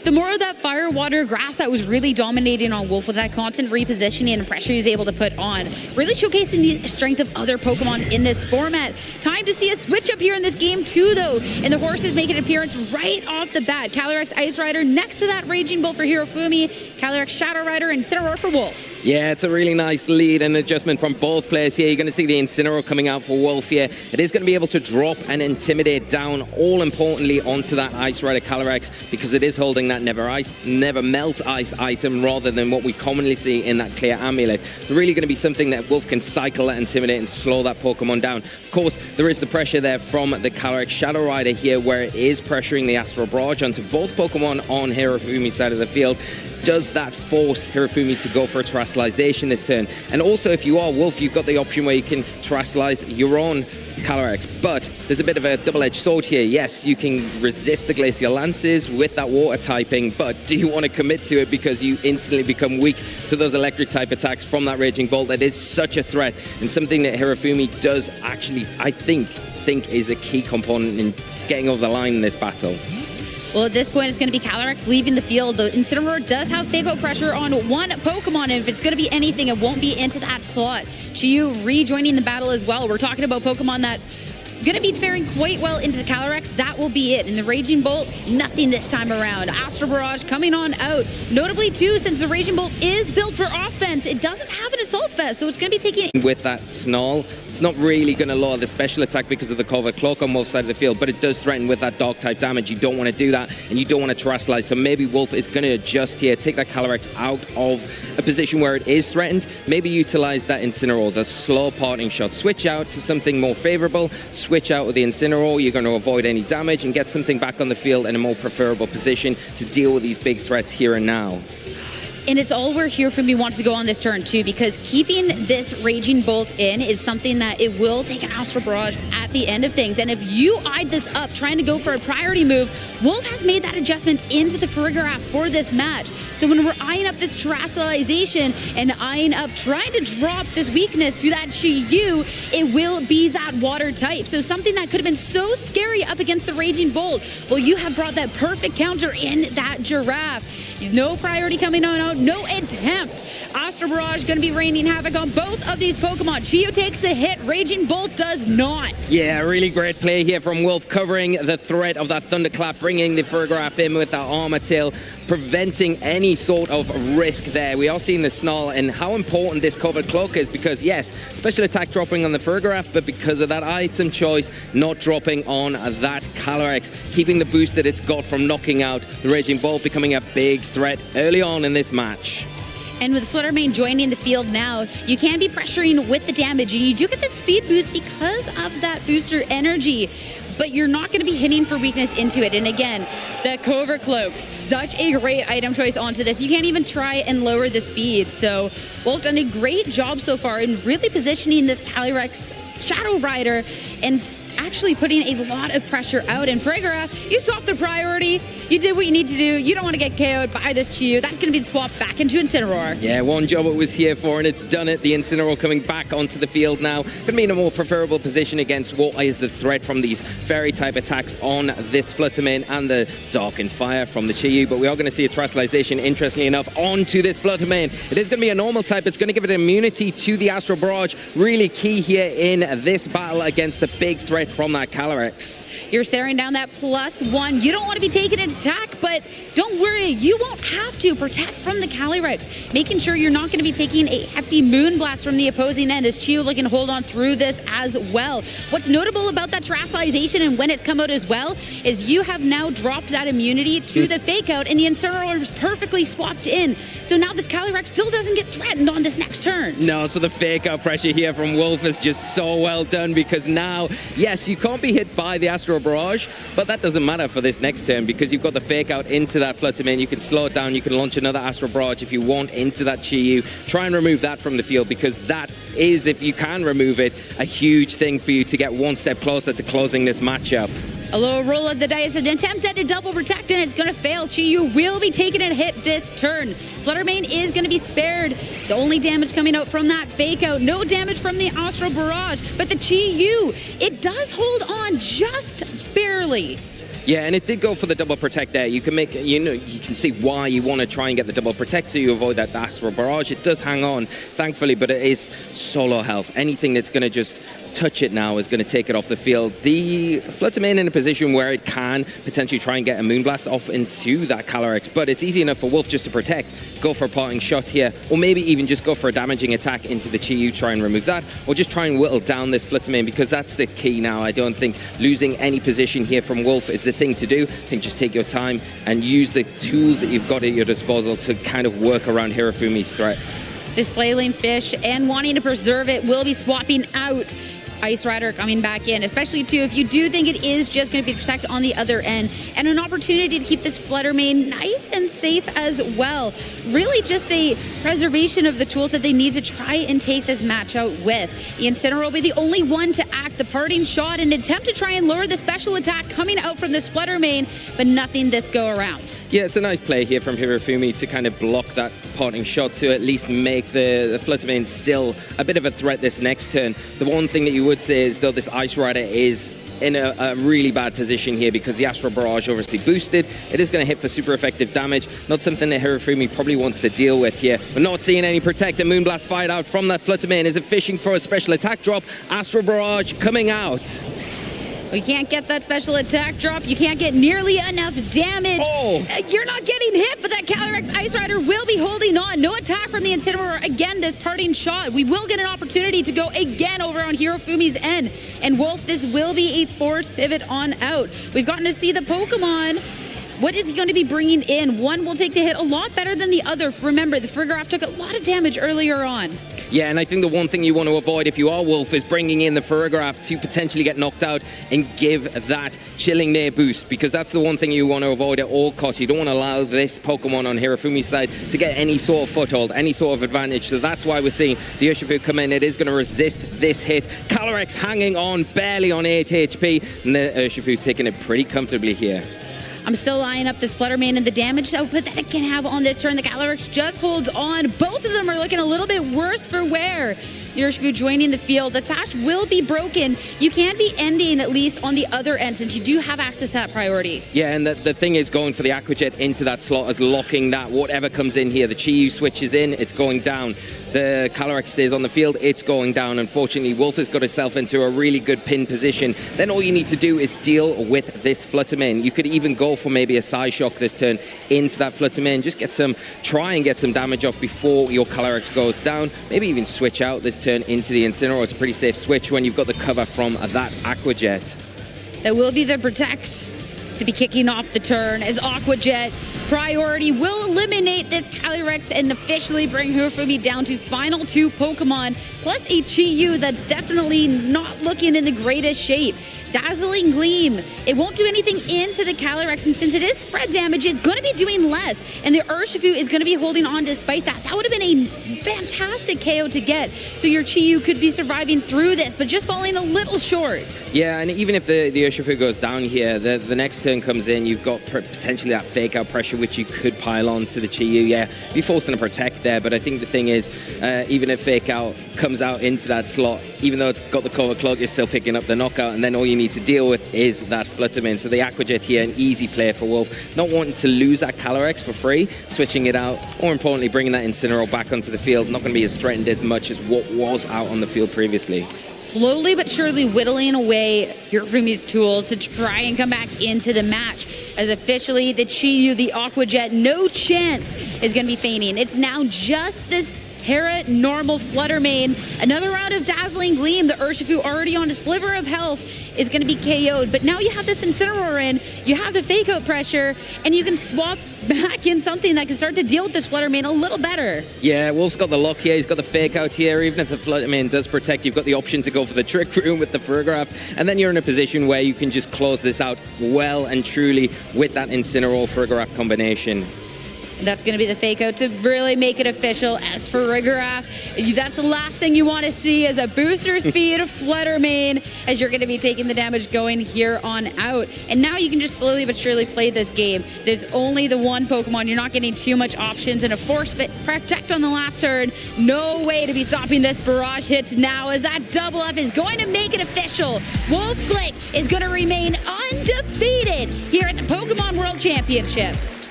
the more of that fire, water, grass that was really dominating on Wolfe with that constant repositioning and pressure he's able to put on, really showcasing the strength of other Pokemon in this format. Time to see a switch up here in this game too, though, and the horses make an appearance right off the bat. Calyrex Ice Rider next to that Raging Bolt for Hirofumi, Calyrex Shadow Rider, and Incineroar for Wolfe. Yeah, it's a really nice lead and adjustment from both players here. You're going to see the Incineroar coming out for Wolfe here. It is going to be able to drop and intimidate down, all importantly, onto that Ice Rider Calyrex, because it is holding that never melt ice item rather than what we commonly see in that clear amulet. It's really going to be something that Wolfe can cycle and intimidate and slow that Pokemon down. Of course, there is the pressure there from the Calyrex Shadow Rider here, where it is pressuring the Astral Barrage onto both Pokemon on Hirofumi's side of the field. Does that force Hirofumi to go for a Terastallization this turn? And also, if you are Wolfe, you've got the option where you can Terastallize your own Calyrex, but there's a bit of a double-edged sword here. Yes, you can resist the Glacial Lances with that water typing, but do you want to commit to it because you instantly become weak to those electric type attacks from that Raging Bolt? That is such a threat, and something that Hirofumi does actually, I think is a key component in getting over the line in this battle. Well, at this point, it's going to be Calyrex leaving the field. The Incineroar does have Fake Out pressure on one Pokemon, and if it's going to be anything, it won't be into that slot. Chiyu rejoining the battle as well. We're talking about Pokemon that going to be faring quite well into the Calyrex. That will be it. And the Raging Bolt, nothing this time around. Astral Barrage coming on out. Notably, too, since the Raging Bolt is built for offense, it doesn't have an Assault Vest, so it's going to be taking... With that Snarl, it's not really going to lower the special attack because of the Covert Cloak on both sides of the field, but it does threaten with that Dark-type damage. You don't want to do that, and you don't want to Terastallize, so maybe Wolfe is going to adjust here, take that Calyrex out of a position where it is threatened, maybe utilize that Incineroar, the slow parting shot, switch out to something more favorable, switch out with the Incineroar, you're going to avoid any damage and get something back on the field in a more preferable position to deal with these big threats here and now. And it's all where Hirofumi wants to go on this turn, too, because keeping this Raging Bolt in is something that it will take an Astral Barrage at the end of things. And if you eyed this up, trying to go for a priority move, Wolfe has made that adjustment into the Farigiraf for this match. So when we're eyeing up this Terastallization and eyeing up trying to drop this weakness to that Chiyu, it will be that water type. So something that could have been so scary up against the Raging Bolt, well, you have brought that perfect counter in that Giraffe. No priority coming on out, no attempt. Astral Barrage going to be raining havoc on both of these Pokemon. Chiyu takes the hit, Raging Bolt does not. Yeah, really great play here from Wolfe, covering the threat of that Thunderclap, bringing the Farigiraf in with that Armor Tail, preventing any sort of risk there. We are seeing the Snarl and how important this Covered Cloak is because, yes, special attack dropping on the Farigiraf, but because of that item choice, not dropping on that Calyrex, keeping the boost that it's got from knocking out the Raging Bolt, becoming a big threat early on in this match. And with Fluttermane joining the field now, you can be pressuring with the damage, and you do get the speed boost because of that booster energy, but you're not going to be hitting for weakness into it. And again, the Covert Cloak, such a great item choice onto this. You can't even try and lower the speed. So Wolfe done a great job so far in really positioning this Calyrex Shadow Rider and actually putting a lot of pressure out. And Farigiraf, you swapped the priority. You did what you need to do. You don't want to get KO'd by this Chiyu. That's going to be swapped back into Incineroar. Yeah, one job it was here for, and it's done it. The Incineroar coming back onto the field now. Going to be in a more preferable position against what is the threat from these fairy-type attacks on this Fluttermane and the Dark and Fire from the Chiyu. But we are going to see a Terastallization, interestingly enough, onto this Fluttermane. It is going to be a normal type. It's going to give it immunity to the Astral Barrage. Really key here in this battle against the big threat from that Calyrex. You're staring down that +1. You don't want to be taking an attack, but don't worry, you won't have to protect from the Calyrex. Making sure you're not going to be taking a hefty Moonblast from the opposing end as Chiyu looking to hold on through this as well. What's notable about that Terastallization and when it's come out as well is you have now dropped that immunity to the Fake Out, and the Incineroar is perfectly swapped in. So now this Calyrex still doesn't get threatened on this next turn. No, so the Fake Out pressure here from Wolfe is just so well done because now, yes, you can't be hit by the Astral Barrage, but that doesn't matter for this next turn because you've got the Fake Out into that Fluttermane. You can slow it down. You can launch another Astral Barrage if you want into that Chiyu. Try and remove that from the field because that is, if you can remove it, a huge thing for you to get one step closer to closing this matchup. A little roll of the dice, an attempt at a double protect, and it's going to fail. Chiyu will be taking a hit this turn. Fluttermane is going to be spared. The only damage coming out from that Fake Out. No damage from the Astral Barrage, but the Chiyu, it does hold on just barely. Yeah, and it did go for the double protect there. You can make, you can see why you want to try and get the double protect so you avoid that Astral Barrage. It does hang on, thankfully, but it is solo health. Anything that's going to just touch it now is going to take it off the field. The Fluttermane in a position where it can potentially try and get a Moonblast off into that Calyrex, but it's easy enough for Wolfe just to protect, go for a parting shot here, or maybe even just go for a damaging attack into the Chi Yu, try and remove that, or just try and whittle down this Fluttermane, because that's the key now. I don't think losing any position here from Wolfe is the thing to do. I think just take your time and use the tools that you've got at your disposal to kind of work around Hirofumi's threats. This flailing fish, and wanting to preserve it, will be swapping out Ice Rider coming back in, especially too if you do think it is just going to be protect on the other end, and an opportunity to keep this Fluttermane nice and safe as well. Really just a preservation of the tools that they need to try and take this match out with. The Incineroar will be the only one to act the parting shot and attempt to try and lure the special attack coming out from this Fluttermane, but nothing this go around. Yeah, it's a nice play here from Hirofumi to kind of block that parting shot to at least make the Fluttermane still a bit of a threat this next turn. The one thing that you would say is, though, this Ice Rider is in a really bad position here because the Astral Barrage obviously boosted. It is going to hit for super effective damage. Not something that Hirofumi probably wants to deal with here. We're not seeing any Protect. The Moonblast fired out from that Fluttermane. Is it fishing for a special attack drop? Astral Barrage coming out. You can't get that special attack drop. You can't get nearly enough damage. Oh. You're not getting hit, but that Calyrex Ice Rider will be holding on. No attack from the Incineroar. Again, this parting shot. We will get an opportunity to go again over on Hirofumi's end. And Wolfe, this will be a forced pivot on out. We've gotten to see the Pokemon. What is he going to be bringing in? One will take the hit a lot better than the other. Remember, the Farigiraf took a lot of damage earlier on. Yeah, and I think the one thing you want to avoid if you are Wolfe is bringing in the Farigiraf to potentially get knocked out and give that Chilling Near boost, because that's the one thing you want to avoid at all costs. You don't want to allow this Pokemon on Hirofumi's side to get any sort of foothold, any sort of advantage. So that's why we're seeing the Urshifu come in. It is going to resist this hit. Calyrex hanging on, barely on 8 HP, and the Urshifu taking it pretty comfortably here. I'm still eyeing up this Fluttermane and the damage output that it can have on this turn. The Calyrex just holds on. Both of them are looking a little bit worse for wear. The Urshifu joining the field. The sash will be broken. You can be ending at least on the other end since you do have access to that priority. Yeah, and the thing is going for the Aqua Jet into that slot is locking that. Whatever comes in here, the Chi Yu switches in, it's going down. The Calyrex stays on the field, it's going down. Unfortunately, Wolfe has got himself into a really good pin position. Then all you need to do is deal with this Fluttermane. You could even go for maybe a Psy Shock this turn into that Fluttermane. Just try and get some damage off before your Calyrex goes down. Maybe even switch out this turn into the Incineroar. It's a pretty safe switch when you've got the cover from that Aqua Jet. That will be the Protect to be kicking off the turn as Aqua Jet priority will eliminate this Calyrex and officially bring Hirofumi down to final 2 Pokemon, plus a Chi Yu that's definitely not looking in the greatest shape. Dazzling Gleam. It won't do anything into the Calyrex, and since it is spread damage, it's going to be doing less. And the Urshifu is going to be holding on despite that. That would have been a fantastic KO to get. So your Chi Yu could be surviving through this, but just falling a little short. Yeah, and even if the Urshifu goes down here, the next turn comes in, you've got potentially that fake out pressure, which you could pile on to the Chi Yu. Yeah, be forcing a Protect there, but I think the thing is, even if fake out comes out into that slot, even though it's got the cover cloak, you're still picking up the knockout, and then all you need to deal with is that Fluttermane. So the Aqua Jet here, an easy play for Wolfe. Not wanting to lose that Calyrex for free, switching it out, more importantly, bringing that Incineroar back onto the field. Not going to be as threatened as much as what was out on the field previously. Slowly but surely whittling away Hirofumi's tools to try and come back into the match. As officially the Chi Yu, the Aqua Jet, no chance is going to be feigning. It's now just this Terra normal Fluttermane. Another round of Dazzling Gleam. The Urshifu already on a sliver of health is going to be KO'd. But now you have this Incineroar in, you have the fake out pressure, and you can swap back in something that can start to deal with this Fluttermane a little better. Yeah, Wolfe's got the lock here, he's got the fake out here. Even if the Fluttermane does protect, you've got the option to go for the Trick Room with the Farigiraf, and then you're in a position where you can just close this out well and truly with that Incineroar Farigiraf combination. That's going to be the fake out to really make it official. As for Rigorath, that's the last thing you want to see as a booster speed flutter main, as you're going to be taking the damage going here on out. And now you can just slowly but surely play this game. There's only the one Pokemon. You're not getting too much options, and a Force Fit Protect on the last turn. No way to be stopping this barrage hits now, as that double up is going to make it official. Wolfe Glick is going to remain undefeated here at the Pokemon World Championships.